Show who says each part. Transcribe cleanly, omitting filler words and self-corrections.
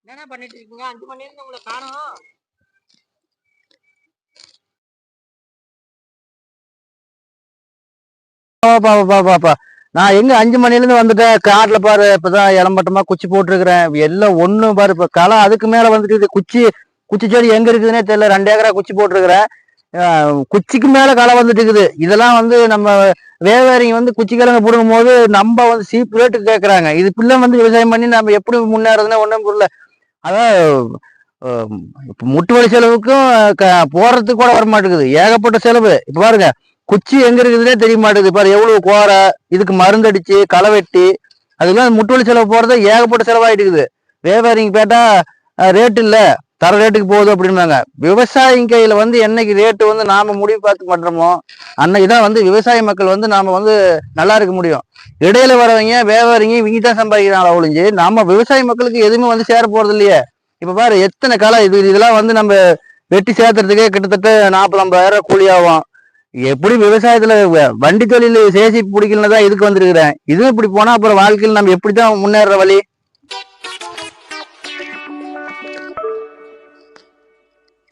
Speaker 1: என்னண்ணா பண்ணிட்டு இருக்கீங்க? 5 மணி நேரம் உங்களை காணோம்.
Speaker 2: பாப்பா நான் எங்க 5 மணில இருந்து வந்துட்டேன். காட்டுல பாரு இப்பதான் இளம்பட்டமா குச்சி போட்டுருக்கிறேன். எல்லாம் ஒண்ணு பாரு இப்ப களை அதுக்கு மேல வந்துட்டு குச்சி செடி எங்க இருக்குதுன்னே தெரியல. 2 ஏக்கரா குச்சி போட்டுருக்கிறேன். குச்சிக்கு மேல களை வந்துட்டு இருக்குது. இதெல்லாம் வந்து நம்ம வியாபாரிங்க வந்து குச்சி கிழங்கு போடுக்கும் போது நம்ம வந்து சீப் ரேட்டுக்கு கேட்கறாங்க. இது பிள்ளை வந்து விவசாயம் பண்ணி நம்ம எப்படி முன்னேறதுன்னா ஒன்றும் புரியல. அதான் இப்ப முட்டு வலி செலவுக்கும் போறதுக்கு கூட வர மாட்டேங்குது. ஏகப்பட்ட செலவு. இப்ப பாருங்க குச்சி எங்க இருக்குதுன்னே தெரிய மாட்டேங்குது. பாரு எவ்வளவு கோரை, இதுக்கு மருந்து அடிச்சு களை வெட்டி அதுக்கெல்லாம் முட்டு வலி செலவு போறது ஏகப்பட்ட செலவாயிட்டு இருக்குது. வியாபாரிங்க கேட்டா ரேட் இல்ல, தர ரேட்டுக்கு போகுது அப்படின்னாங்க. விவசாயிங்க கையில வந்து என்னைக்கு ரேட்டு வந்து நாம முடிவு பார்த்து பண்றோமோ அன்னைக்குதான் வந்து விவசாய மக்கள் வந்து நாம வந்து நல்லா இருக்க முடியும். இடையில வரவங்க வியாபாரிங்க இவங்க தான் சம்பாதிக்கிறாங்க ஒழிஞ்சு நம்ம விவசாய மக்களுக்கு எதுவுமே வந்து சேர போறது இல்லையே. இப்ப பாரு எத்தனை களை இதெல்லாம் வந்து நம்ம வெட்டி சேர்த்துறதுக்கே கிட்டத்தட்ட 40-50 கூலி ஆகும். எப்படி விவசாயத்துல வண்டி தொழில் சேசி பிடிக்கலன்னு தான் இதுக்கு வந்திருக்கிறேன். இதுவும் இப்படி போனா அப்புறம் வாழ்க்கையில் நம்ம எப்படித்தான் முன்னேற வழி?